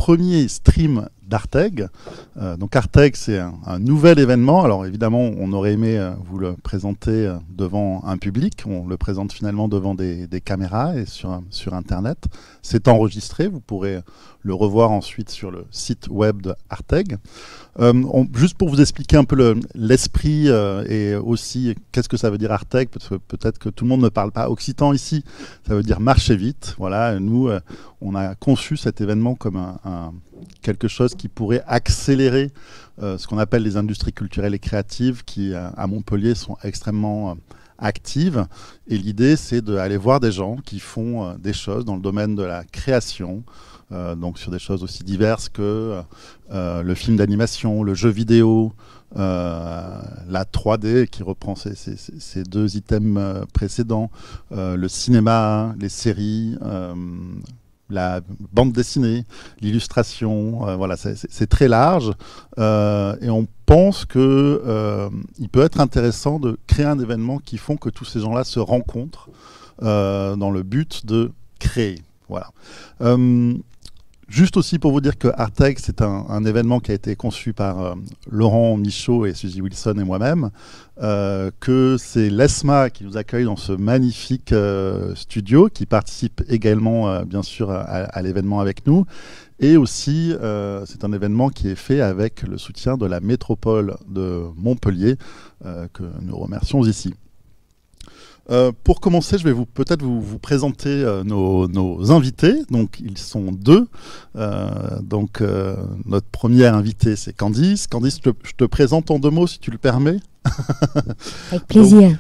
premier stream d'Arteg. Donc Arteg, c'est un nouvel événement. Alors évidemment, on aurait aimé vous le présenter devant un public. On le présente finalement devant des caméras et sur Internet. C'est enregistré. Vous pourrez le revoir ensuite sur le site web de Arteg. Juste pour vous expliquer un peu l'esprit et aussi qu'est-ce que ça veut dire Arteg, parce que peut-être que tout le monde ne parle pas occitan ici. Ça veut dire marcher vite. Voilà, nous, on a conçu cet événement comme quelque chose qui pourrait accélérer ce qu'on appelle les industries culturelles et créatives qui, à Montpellier, sont extrêmement actives. Et l'idée, c'est d'aller voir des gens qui font des choses dans le domaine de la création, donc sur des choses aussi diverses que le film d'animation, le jeu vidéo, la 3D qui reprend ces deux items précédents, le cinéma, les séries, la bande dessinée, l'illustration, voilà, c'est très large et on pense que il peut être intéressant de créer un événement qui font que tous ces gens-là se rencontrent dans le but de créer. Voilà. Juste aussi pour vous dire que Arteg, c'est un événement qui a été conçu par Laurent Michaud et Suzy Wilson et moi-même, que c'est l'ESMA qui nous accueille dans ce magnifique studio, qui participe également, bien sûr, à l'événement avec nous. Et aussi, c'est un événement qui est fait avec le soutien de la métropole de Montpellier, que nous remercions ici. Pour commencer, je vais peut-être vous présenter nos invités. Donc, ils sont deux. Notre première invitée, c'est Candice. Candice, je te présente en 2 mots, si tu le permets. Avec plaisir.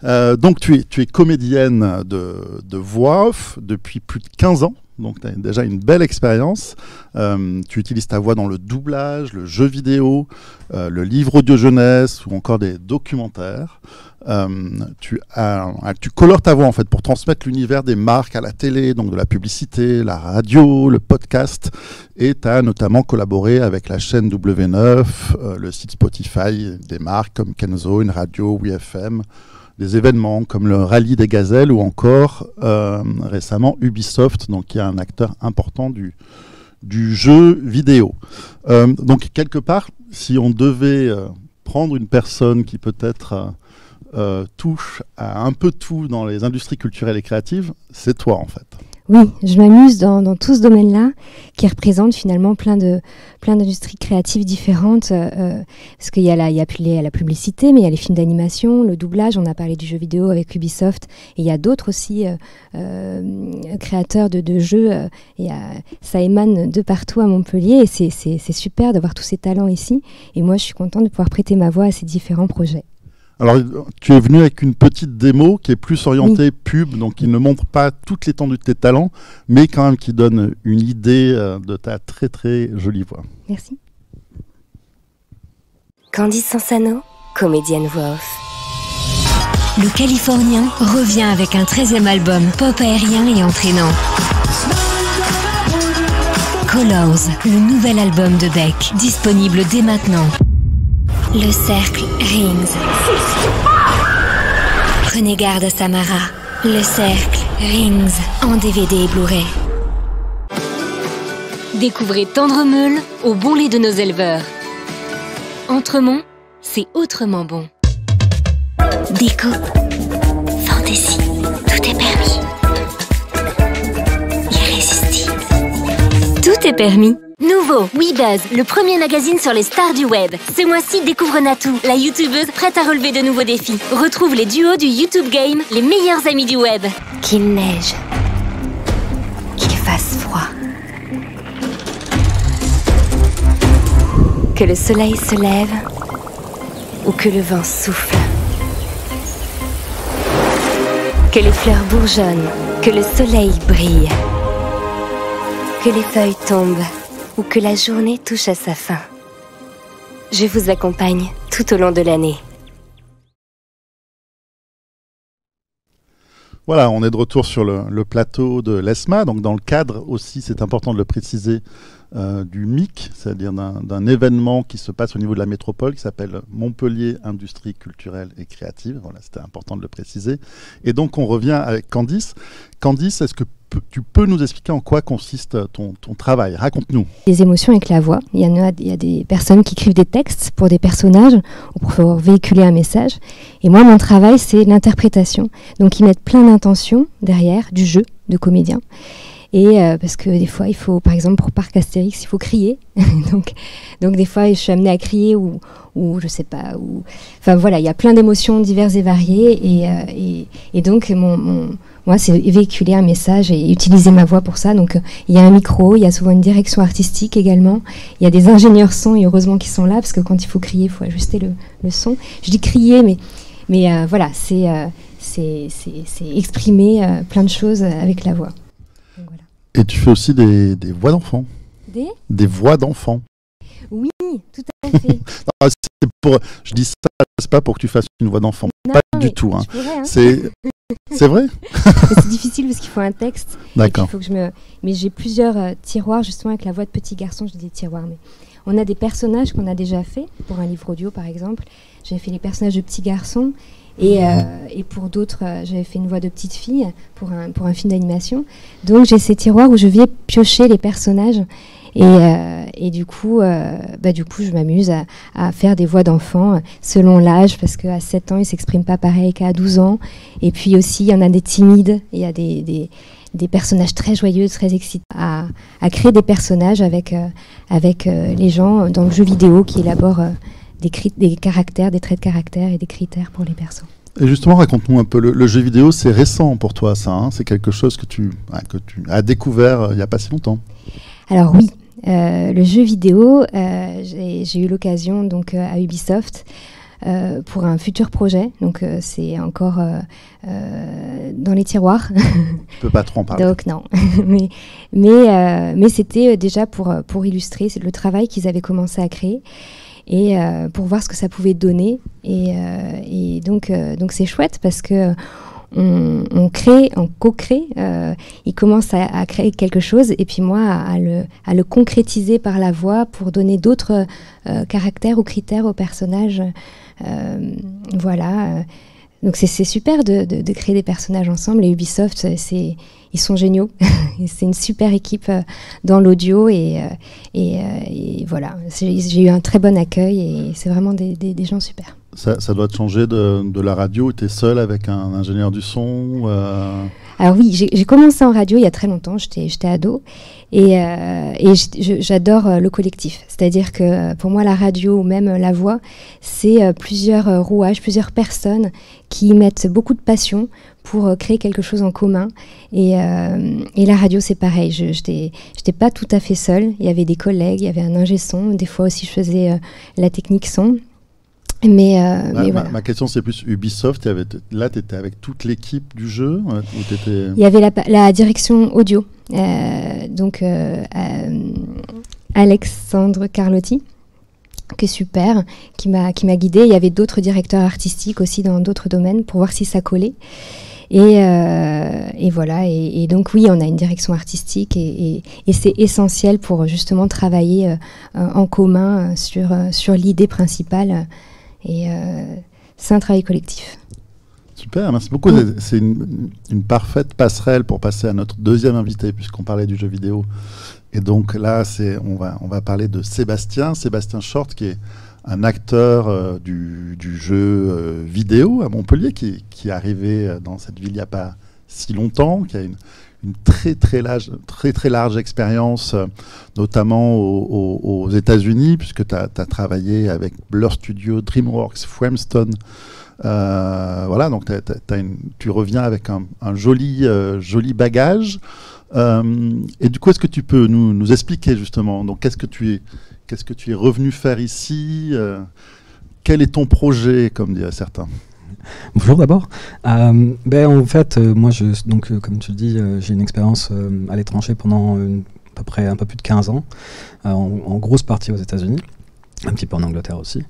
Donc, tu es comédienne de voix off depuis plus de 15 ans. Donc, tu as déjà une belle expérience. Tu utilises ta voix dans le doublage, le jeu vidéo, le livre audio jeunesse ou encore des documentaires. Tu colores ta voix en fait pour transmettre l'univers des marques à la télé, donc de la publicité, la radio, le podcast. Et tu as notamment collaboré avec la chaîne W9, le site Spotify des marques comme Kenzo, une radio, WeFM, des événements comme le Rallye des Gazelles ou encore récemment Ubisoft, donc qui est un acteur important du jeu vidéo. Donc quelque part, si on devait prendre une personne qui peut-être touche à un peu tout dans les industries culturelles et créatives, c'est toi en fait. Oui, je m'amuse dans tout ce domaine-là, qui représente finalement plein d'industries créatives différentes, parce qu'il y a la publicité, mais il y a les films d'animation, le doublage, on a parlé du jeu vidéo avec Ubisoft, et il y a d'autres aussi créateurs de jeux, ça émane de partout à Montpellier, et c'est super d'avoir tous ces talents ici, et moi je suis contente de pouvoir prêter ma voix à ces différents projets. Alors, tu es venu avec une petite démo qui est plus orientée pub, donc qui ne montre pas toute l'étendue de tes talents, mais quand même qui donne une idée de ta très très jolie voix. Merci. Candice Sansano, comédienne voix off. Le Californien revient avec un 13e album pop aérien et entraînant. Colors, le nouvel album de Beck, disponible dès maintenant. Le cercle Rings. Prenez garde à Samara. Le cercle Rings en DVD et Blu-ray. Découvrez Tendre Meule au bon lait de nos éleveurs. Entremont, c'est autrement bon. Déco. Fantaisie. Tout est permis. Irrésistible. Tout est permis. Nouveau, WeBuzz, le premier magazine sur les stars du web. Ce mois-ci, découvre Natou, la youtubeuse prête à relever de nouveaux défis. Retrouve les duos du YouTube Game, les meilleurs amis du web. Qu'il neige, qu'il fasse froid, que le soleil se lève ou que le vent souffle, que les fleurs bourgeonnent, que le soleil brille, que les feuilles tombent ou que la journée touche à sa fin. Je vous accompagne tout au long de l'année. Voilà, on est de retour sur le plateau de l'ESMA, donc dans le cadre aussi, c'est important de le préciser, du MIC, c'est-à-dire d'un événement qui se passe au niveau de la métropole, qui s'appelle Montpellier Industrie Culturelle et Créative. Voilà, c'était important de le préciser. Et donc on revient avec Candice. Candice, est-ce que tu peux nous expliquer en quoi consiste ton travail? Raconte-nous. Des émotions avec la voix. Il y a des personnes qui écrivent des textes pour des personnages ou pour pouvoir véhiculer un message. Et moi, mon travail, c'est l'interprétation. Donc, ils mettent plein d'intentions derrière, du jeu de comédien. Et parce que des fois, il faut, par exemple, pour Parc Astérix, il faut crier. donc, des fois, je suis amenée à crier ou je sais pas. Enfin, voilà, il y a plein d'émotions diverses et variées. Et donc, moi, c'est véhiculer un message et utiliser ma voix pour ça. Donc, il y a un micro, il y a souvent une direction artistique également. Il y a des ingénieurs son, et heureusement qu'ils sont là, parce que quand il faut crier, il faut ajuster le son. Je dis crier, mais voilà, c'est exprimer plein de choses avec la voix. Donc, voilà. Et tu fais aussi des voix d'enfants. Des voix d'enfants. Oui, tout à fait. Je dis ça, c'est pas pour que tu fasses une voix d'enfant. Pas du tout. Hein. Pourrais, hein. C'est vrai. C'est difficile parce qu'il faut un texte. D'accord. Mais j'ai plusieurs tiroirs justement avec la voix de petit garçon. Je dis des tiroirs, mais on a des personnages qu'on a déjà fait pour un livre audio par exemple. J'avais fait les personnages de petits garçons. Et pour d'autres, j'avais fait une voix de petite fille pour un film d'animation. Donc j'ai ces tiroirs où je viens piocher les personnages et du coup, je m'amuse à faire des voix d'enfants selon l'âge, parce qu'à 7 ans, ils ne s'expriment pas pareil qu'à 12 ans. Et puis aussi, il y en a des timides, il y a des personnages très joyeux, très excités, à créer des personnages avec les gens dans le jeu vidéo qui élaborent des caractères, des traits de caractère et des critères pour les persos. Et justement, raconte-nous un peu, le jeu vidéo, c'est récent pour toi, ça, hein? C'est quelque chose que tu as découvert il n'y a pas si longtemps. Alors oui, le jeu vidéo, j'ai eu l'occasion donc à Ubisoft pour un futur projet, donc c'est encore dans les tiroirs. Tu peux pas trop en parler. Donc non, mais c'était déjà pour illustrer le travail qu'ils avaient commencé à créer. Et pour voir ce que ça pouvait donner. Et donc c'est chouette parce que on co-crée. Il commence à créer quelque chose et puis moi à le concrétiser par la voix pour donner d'autres caractères ou critères aux personnages. Voilà. Donc c'est super de créer des personnages ensemble. Et Ubisoft, ils sont géniaux. C'est une super équipe dans l'audio et voilà. J'ai eu un très bon accueil et c'est vraiment des gens super. Ça doit te changer de la radio. Tu es seul avec un ingénieur du son Alors oui, j'ai commencé en radio il y a très longtemps. J'étais ado et j'adore le collectif. C'est-à-dire que pour moi, la radio ou même la voix, c'est plusieurs rouages, plusieurs personnes qui mettent beaucoup de passion pour créer quelque chose en commun. Et la radio, c'est pareil. J'étais pas tout à fait seule. Il y avait des collègues, il y avait un ingé son. Des fois aussi, je faisais la technique son. Mais voilà. Ma question, c'est plus Ubisoft. Là, tu étais avec toute l'équipe du jeu Il y avait la direction audio. Donc, Alexandre Carlotti, qui est super, qui m'a guidée. Il y avait d'autres directeurs artistiques aussi dans d'autres domaines pour voir si ça collait. Et voilà. Et donc, oui, on a une direction artistique et c'est essentiel pour justement travailler en commun sur l'idée principale. Et c'est un travail collectif. Super, merci beaucoup. C'est une parfaite passerelle pour passer à notre deuxième invité, puisqu'on parlait du jeu vidéo. Et donc là, on va parler de Sébastien Short, qui est un acteur du jeu vidéo à Montpellier, qui est arrivé dans cette ville il n'y a pas si longtemps, qui a une très large expérience, notamment aux États-Unis, puisque tu as travaillé avec Blur Studio, DreamWorks, Framestone. Voilà, donc tu reviens avec un joli bagage. Et du coup, est-ce que tu peux nous expliquer justement, donc qu'est-ce que tu es revenu faire ici, quel est ton projet, comme diraient certains? Bonjour d'abord. En fait, moi, comme tu le dis, j'ai une expérience à l'étranger pendant à peu près un peu plus de 15 ans, en grosse partie aux États-Unis, un petit peu en Angleterre aussi.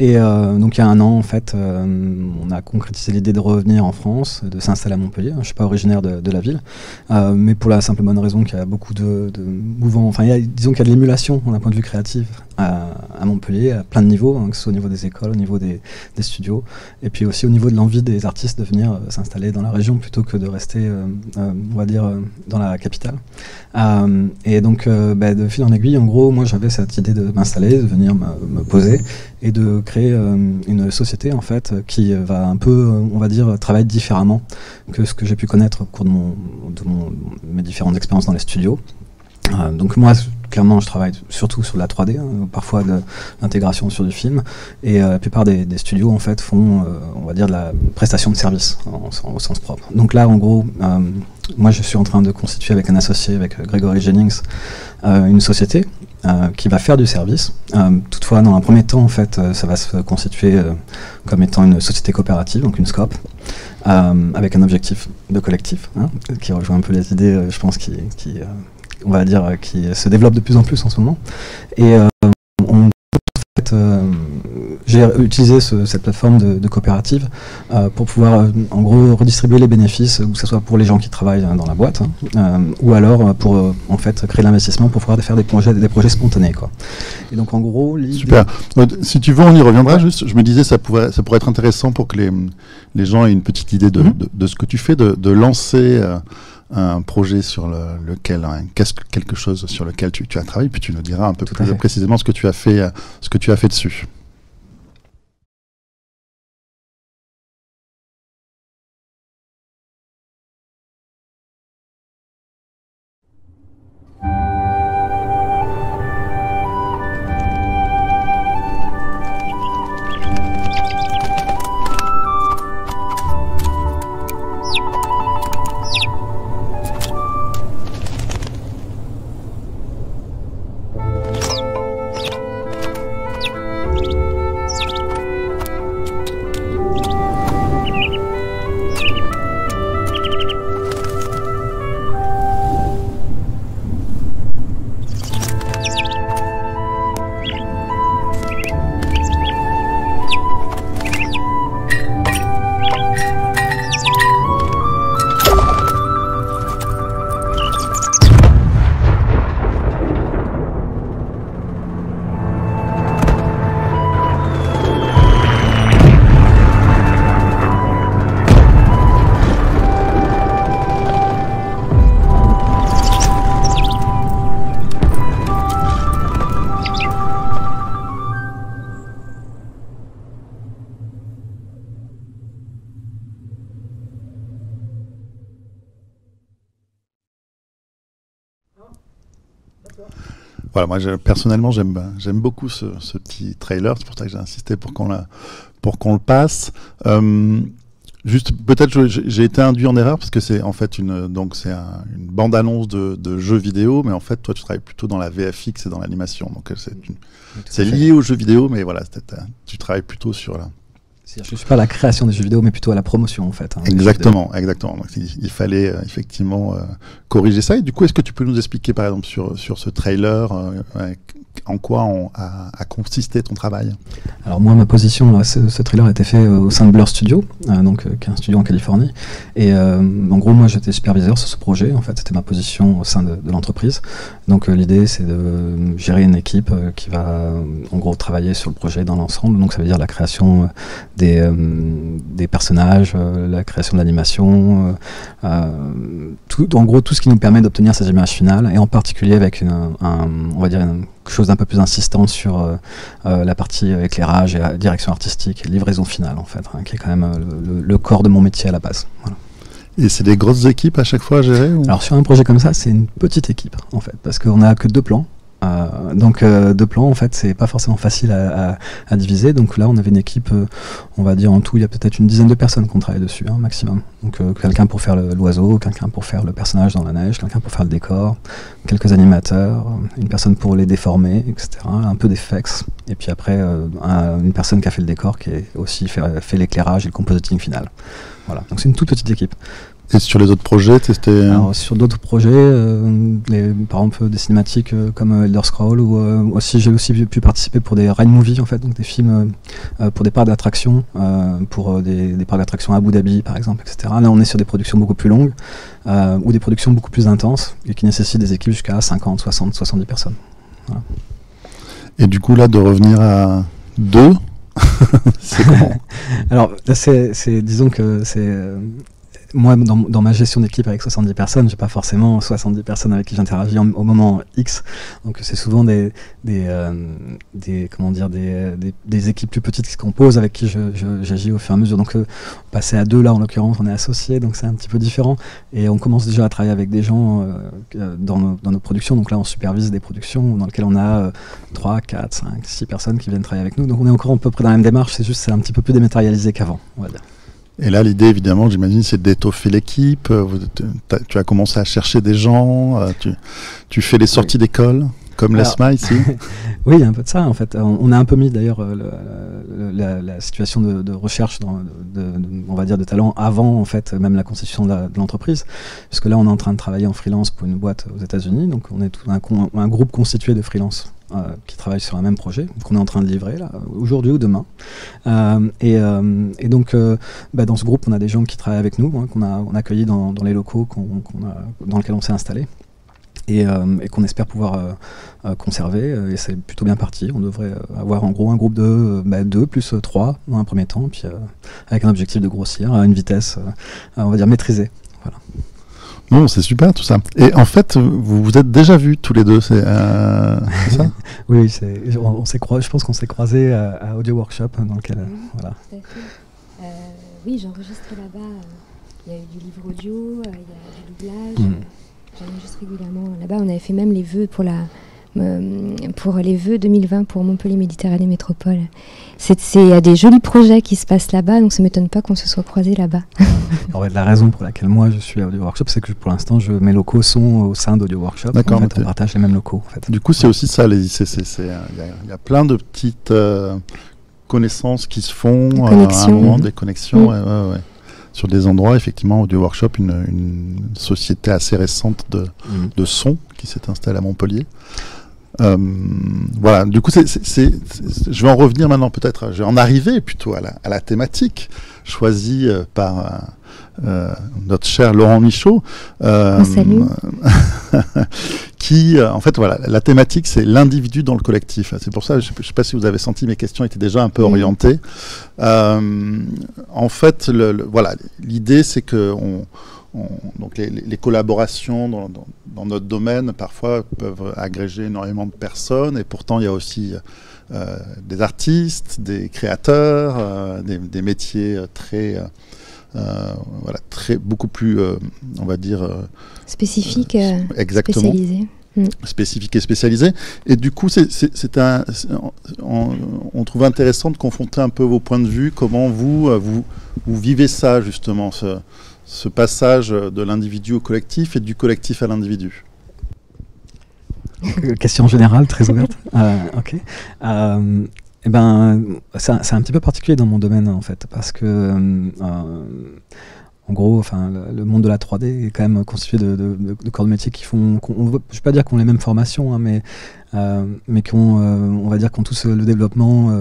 Et donc il y a un an, en fait, on a concrétisé l'idée de revenir en France, de s'installer à Montpellier. Je ne suis pas originaire de la ville, mais pour la simple bonne raison qu'il y a beaucoup de mouvements. Enfin, disons qu'il y a de l'émulation d'un point de vue créatif à Montpellier, à plein de niveaux, hein, que ce soit au niveau des écoles, au niveau des studios, et puis aussi au niveau de l'envie des artistes de venir s'installer dans la région plutôt que de rester, on va dire, dans la capitale. Et donc, de fil en aiguille, en gros, moi j'avais cette idée de m'installer, de venir me poser et de créer une société en fait qui va un peu, on va dire, travailler différemment que ce que j'ai pu connaître au cours de mes différentes expériences dans les studios. Donc moi, clairement, je travaille surtout sur la 3D, hein, parfois de l'intégration sur du film, et la plupart des studios en fait font, on va dire, de la prestation de service au sens propre. Donc là, en gros, moi je suis en train de constituer avec un associé, avec Grégory Jennings, une société qui va faire du service. Toutefois, dans un premier temps, en fait, ça va se constituer comme étant une société coopérative, donc une SCOP, avec un objectif de collectif, hein, qui rejoint un peu les idées, je pense, on va dire, qui se développe de plus en plus en ce moment. Et j'ai utilisé cette plateforme de coopérative pour pouvoir, en gros, redistribuer les bénéfices, que ce soit pour les gens qui travaillent dans la boîte, hein, ou alors pour, en fait, créer l'investissement pour pouvoir faire des projets spontanés, quoi. Et donc, en gros, super. Si tu veux, on y reviendra. Juste, je me disais, ça pourrait être intéressant pour que les gens aient une petite idée de ce que tu fais, de lancer un projet sur lequel, quelque chose sur lequel tu as travaillé, puis tu nous diras un peu plus précisément ce que tu as fait dessus. Voilà, moi personnellement j'aime beaucoup ce petit trailer, c'est pour ça que j'ai insisté pour qu'on le passe. Juste peut-être j'ai été induit en erreur parce que c'est en fait une bande-annonce de jeux vidéo, mais en fait toi tu travailles plutôt dans la VFX et dans l'animation, donc c'est lié aux jeux vidéo, mais voilà, tu travailles plutôt sur la... Je ne suis pas à la création des jeux vidéo, mais plutôt à la promotion, en fait. Hein, exactement. Donc, il fallait effectivement corriger ça. Et du coup, est-ce que tu peux nous expliquer, par exemple, sur ce trailer, en quoi a consisté ton travail? Alors moi, ma position, là, ce trailer a été fait au sein de Blur Studio, qui est un studio en Californie. Et en gros, moi, j'étais superviseur sur ce projet. En fait, c'était ma position au sein de l'entreprise. Donc l'idée, c'est de gérer une équipe qui va, en gros, travailler sur le projet dans l'ensemble. Donc ça veut dire la création des personnages, la création de l'animation, en gros tout ce qui nous permet d'obtenir ces images finales, et en particulier avec on va dire quelque chose d'un peu plus insistant sur la partie éclairage et la direction artistique et livraison finale, en fait, hein, qui est quand même le corps de mon métier à la base. Voilà. Et c'est des grosses équipes à chaque fois à gérer ou... Alors sur un projet comme ça, c'est une petite équipe en fait, parce qu'on n'a que 2 plans. Donc 2 plans, en fait, c'est pas forcément facile à diviser. Donc là, on avait une équipe, on va dire en tout, il y a peut-être une dizaine de personnes qu'on travaille dessus, hein, maximum. Donc quelqu'un pour faire l'oiseau, quelqu'un pour faire le personnage dans la neige, quelqu'un pour faire le décor, quelques animateurs, une personne pour les déformer, etc. Un peu d'effects. Et puis après, une personne qui a fait le décor, qui a aussi fait l'éclairage et le compositing final. Voilà. Donc c'est une toute petite équipe. Et sur les autres projets, c'était... Alors, sur d'autres projets, par exemple des cinématiques comme Elder Scrolls, ou aussi j'ai aussi pu participer pour des ride movies, en fait, donc des films pour des parcs d'attractions, pour des parcs d'attractions à Abu Dhabi, par exemple, etc. Là, on est sur des productions beaucoup plus longues, ou des productions beaucoup plus intenses, et qui nécessitent des équipes jusqu'à 50, 60, 70 personnes. Voilà. Et du coup, là, de revenir à 2, c'est comment? Alors, là, disons que c'est... moi, dans ma gestion d'équipe avec 70 personnes, j'ai pas forcément 70 personnes avec qui j'interagis au moment X. Donc c'est souvent des équipes plus petites qui se composent avec qui j'agis au fur et à mesure. Donc passer à 2 là, en l'occurrence, on est associés, donc c'est un petit peu différent. Et on commence déjà à travailler avec des gens dans nos productions. Donc là, on supervise des productions dans lesquelles on a 3, 4, 5, 6 personnes qui viennent travailler avec nous. Donc on est encore à peu près dans la même démarche, c'est juste c'est un petit peu plus dématérialisé qu'avant, on va dire. Et là, l'idée, évidemment, j'imagine, c'est d'étoffer l'équipe. Tu as commencé à chercher des gens. Tu fais les sorties d'école, comme l'ESMA ici. Oui, il y a un peu de ça, en fait. On a un peu mis, d'ailleurs, la situation de recherche, on va dire, de talent avant, en fait, même la constitution de l'entreprise. Parce que là, on est en train de travailler en freelance pour une boîte aux États-Unis. Donc, on est tout un groupe constitué de freelance qui travaillent sur un même projet qu'on est en train de livrer là, aujourd'hui ou demain. Et donc, dans ce groupe, on a des gens qui travaillent avec nous, qu'on a accueillis dans les locaux dans lesquels on s'est installé. Et qu'on espère pouvoir conserver, et c'est plutôt bien parti. On devrait avoir en gros un groupe de 2 plus 3 dans un premier temps, puis avec un objectif de grossir à une vitesse, on va dire, maîtrisée. Voilà. Non, c'est super tout ça. Et en fait, vous vous êtes déjà vus tous les deux, c'est ça? Oui, je pense qu'on s'est croisés à Audio Workshop, dans lequel... voilà. Tout à fait. Oui, j'enregistre là-bas. Il y a eu du livre audio, il y a du doublage. J'enregistre régulièrement là-bas. On avait fait même les vœux pour les vœux 2020 pour Montpellier Méditerranée Métropole. Il y a des jolis projets qui se passent là-bas, donc ça ne m'étonne pas qu'on se soit croisés là-bas. Alors, la raison pour laquelle moi je suis à Audio Workshop, c'est que pour l'instant mes locaux sont au sein d'Audio Workshop. D'accord. En fait, on partage les mêmes locaux. En fait. Du coup, c'est aussi ça, il y a plein de petites connaissances qui se font à un moment, des connexions. Ouais. Sur des endroits, effectivement, Audio Workshop, une société assez récente de son qui s'est installée à Montpellier. Voilà, du coup, je vais en revenir maintenant peut-être, je vais en arriver plutôt à la thématique choisie par notre cher Laurent Michaud. Salut. Qui, en fait, voilà, la thématique, c'est l'individu dans le collectif. C'est pour ça, je ne sais pas si vous avez senti, mes questions étaient déjà un peu orientées. En fait, voilà, l'idée, c'est que donc les collaborations dans notre domaine, parfois, peuvent agréger énormément de personnes, et pourtant, il y a aussi des artistes, des créateurs, des métiers beaucoup plus, on va dire... spécifiques, exactement. spécialisés. Spécifique et spécialisé. Et du coup, on trouve intéressant de confronter un peu vos points de vue, comment vous vivez ça, justement, ce passage de l'individu au collectif et du collectif à l'individu. Question générale, très ouverte. Ok. C'est un petit peu particulier dans mon domaine, en fait, parce que... en gros, le monde de la 3D est quand même constitué de corps de métier je ne vais pas dire qu'on ont les mêmes formations, hein, mais qui ont, on va dire, tous le développement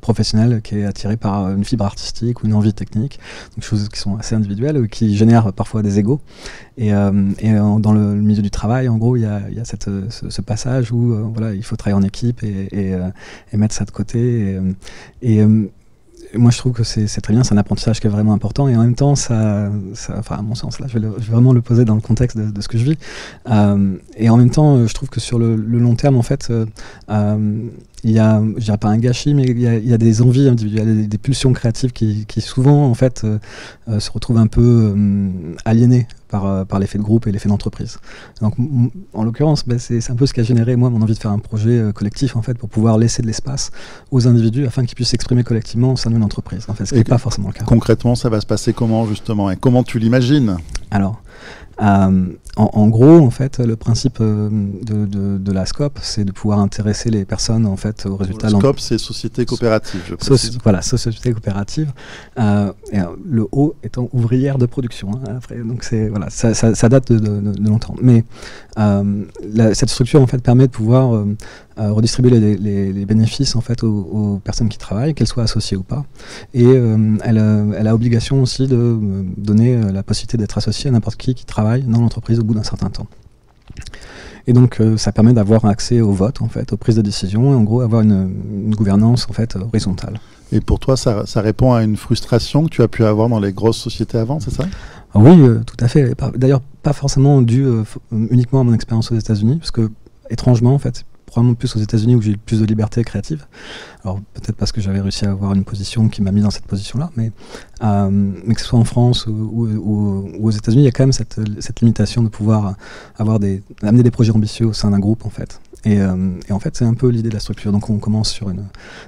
professionnel qui est attiré par une fibre artistique ou une envie technique, donc choses qui sont assez individuelles, qui génèrent parfois des égos. Et dans le milieu du travail, en gros, il y a ce passage où voilà, il faut travailler en équipe et mettre ça de côté. Moi, je trouve que c'est très bien, c'est un apprentissage qui est vraiment important, et en même temps, à mon sens, là, je vais vraiment le poser dans le contexte de ce que je vis. Et en même temps, je trouve que sur le long terme, en fait, il y a, je dirais pas un gâchis, mais il y a des envies individuelles, des pulsions créatives qui souvent, en fait, se retrouvent un peu aliénées par l'effet de groupe et l'effet d'entreprise. Donc, en l'occurrence, c'est un peu ce qui a généré, moi, mon envie de faire un projet collectif, en fait, pour pouvoir laisser de l'espace aux individus afin qu'ils puissent s'exprimer collectivement au sein d'une entreprise. En fait, ce qui n'est pas forcément le cas. Concrètement, ça va se passer comment, justement, et comment tu l'imagines? Alors, en gros, en fait, le principe de la SCOP, c'est de pouvoir intéresser les personnes en fait aux résultats. Le SCOP, c'est Société Coopérative, je précise. Voilà, Société Coopérative. Et le O étant ouvrière de production. Hein, après, donc voilà, ça date de longtemps. Mais cette structure en fait permet de pouvoir redistribuer les bénéfices en fait aux personnes qui travaillent, qu'elles soient associées ou pas. Et elle a obligation aussi de donner la possibilité d'être associée à n'importe qui travaille dans l'entreprise au bout d'un certain temps. Et donc ça permet d'avoir accès au vote, en fait, aux prises de décision, et en gros avoir une gouvernance en fait horizontale. Et pour toi, ça répond à une frustration que tu as pu avoir dans les grosses sociétés avant, c'est ça? Oui, tout à fait. D'ailleurs, pas forcément dû uniquement à mon expérience aux États-Unis, parce que étrangement, en fait, probablement plus aux États-Unis où j'ai eu plus de liberté créative. Alors peut-être parce que j'avais réussi à avoir une position qui m'a mis dans cette position-là, mais que ce soit en France ou aux États-Unis, il y a quand même cette limitation de pouvoir amener des projets ambitieux au sein d'un groupe en fait. Et en fait, c'est un peu l'idée de la structure. Donc on commence sur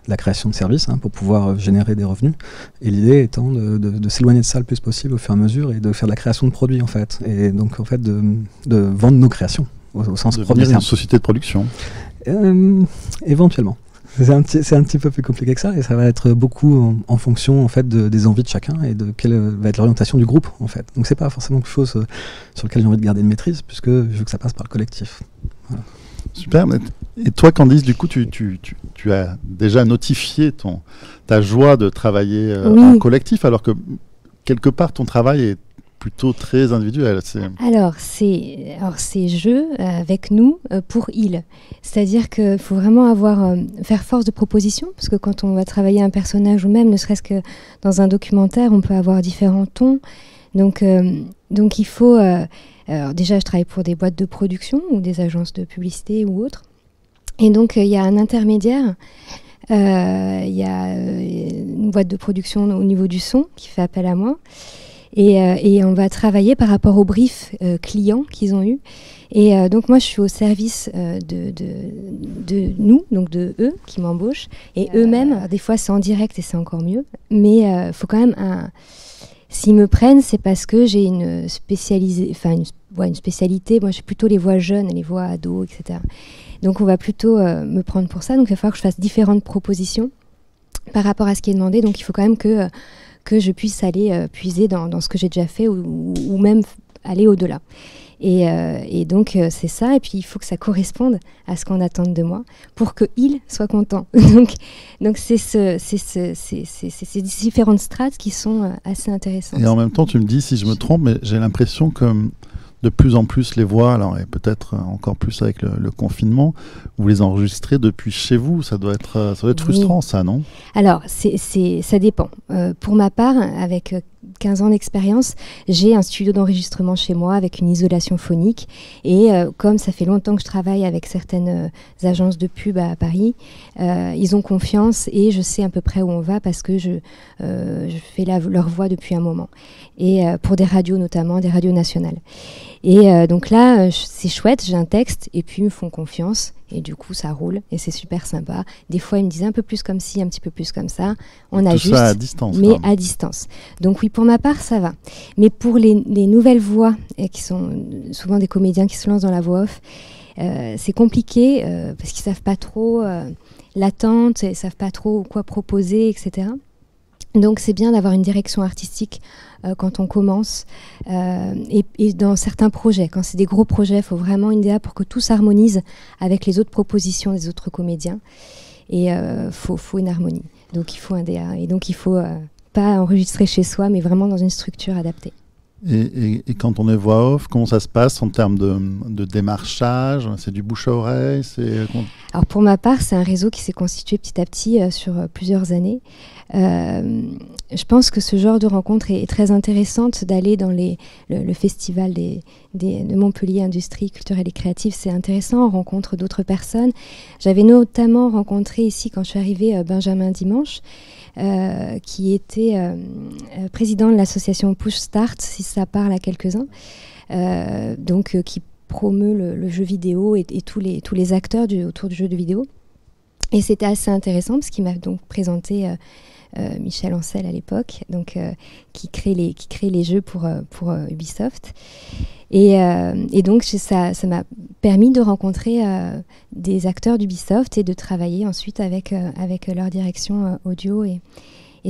la création de services pour pouvoir générer des revenus. Et l'idée étant de s'éloigner de ça le plus possible au fur et à mesure et de faire de la création de produits en fait. Et donc en fait de vendre nos créations au sens propre. Devenir une société de production. Éventuellement. C'est un petit peu plus compliqué que ça, et ça va être beaucoup en fonction en fait des envies de chacun et de quelle va être l'orientation du groupe en fait. Donc c'est pas forcément quelque chose sur lequel j'ai envie de garder une maîtrise, puisque je veux que ça passe par le collectif. Voilà. Super. Et toi, Candice, du coup, tu as déjà notifié ta joie de travailler en collectif, alors que quelque part ton travail est plutôt très individuel. Alors c'est jeu avec nous pour il. C'est-à-dire qu'il faut vraiment faire force de proposition, parce que quand on va travailler un personnage, ou même ne serait-ce que dans un documentaire, on peut avoir différents tons. Donc il faut... alors déjà, je travaille pour des boîtes de production ou des agences de publicité ou autres. Et donc, il y a un intermédiaire. Il y a une boîte de production au niveau du son qui fait appel à moi. Et on va travailler par rapport au brief client qu'ils ont eu. Et donc moi je suis au service de nous, donc de eux qui m'embauchent. Et eux-mêmes, des fois c'est en direct et c'est encore mieux. Mais il faut quand même s'ils me prennent, c'est parce que j'ai une spécialité. Moi je suis plutôt les voix jeunes, les voix ados, etc. Donc on va plutôt me prendre pour ça. Donc il va falloir que je fasse différentes propositions par rapport à ce qui est demandé. Donc il faut quand même que je puisse aller puiser dans ce que j'ai déjà fait ou même aller au-delà. Et donc c'est ça, et puis il faut que ça corresponde à ce qu'on attend de moi pour qu'il soit content. donc c'est ces différentes strates qui sont assez intéressantes. Et en même temps, tu me dis si je me trompe, mais j'ai l'impression que de plus en plus les voix, alors, et peut-être encore plus avec le confinement, vous les enregistrez depuis chez vous. Ça doit être frustrant, ça, non? Alors, ça dépend. Pour ma part, avec 15 ans d'expérience, j'ai un studio d'enregistrement chez moi avec une isolation phonique. Et comme ça fait longtemps que je travaille avec certaines agences de pub à Paris, ils ont confiance et je sais à peu près où on va parce que je fais leur voix depuis un moment. Et pour des radios notamment, des radios nationales. Et donc là, c'est chouette, j'ai un texte et puis ils me font confiance et du coup ça roule et c'est super sympa. Des fois ils me disent un peu plus comme ci, un petit peu plus comme ça. On ajuste, ça à distance, mais à distance. Donc oui, pour ma part ça va. Mais pour les nouvelles voix, qui sont souvent des comédiens qui se lancent dans la voix off, c'est compliqué parce qu'ils savent pas trop l'attente, ils savent pas trop quoi proposer, etc. Donc c'est bien d'avoir une direction artistique quand on commence et dans certains projets. Quand c'est des gros projets, il faut vraiment une DA pour que tout s'harmonise avec les autres propositions des autres comédiens. Et faut une harmonie. Donc il faut un DA. Et donc il faut pas enregistrer chez soi, mais vraiment dans une structure adaptée. Et quand on est voix off, comment ça se passe en termes de démarchage? C'est du bouche à oreille? Alors pour ma part, c'est un réseau qui s'est constitué petit à petit sur plusieurs années. Je pense que ce genre de rencontre est très intéressante, d'aller dans le festival de Montpellier Industrie culturelle et créative. C'est intéressant, on rencontre d'autres personnes. J'avais notamment rencontré ici, quand je suis arrivée, Benjamin Dimanche, qui était président de l'association Push Start, si ça parle à quelques-uns, qui promeut le jeu vidéo et tous les acteurs autour du jeu de vidéo. Et c'était assez intéressant parce qu'il m'a donc présenté Michel Ancel à l'époque, donc qui crée les jeux pour Ubisoft. Et donc ça m'a permis de rencontrer des acteurs d'Ubisoft et de travailler ensuite avec leur direction audio et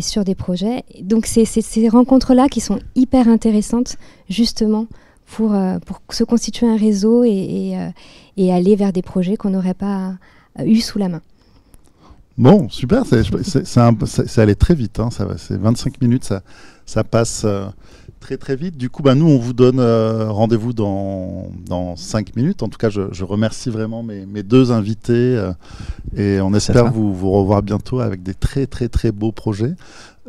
sur des projets. Donc c'est ces rencontres-là qui sont hyper intéressantes justement pour se constituer un réseau et aller vers des projets qu'on n'aurait pas eu sous la main. Bon, super, c'est allé très vite, hein, c'est 25 minutes, ça passe très très vite. Du coup, nous, on vous donne rendez-vous dans 5 minutes. En tout cas, je remercie vraiment mes deux invités et on espère vous revoir bientôt avec des très très très beaux projets.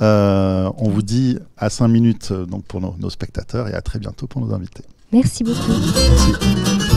On vous dit à 5 minutes donc pour nos spectateurs et à très bientôt pour nos invités. Merci beaucoup. Merci.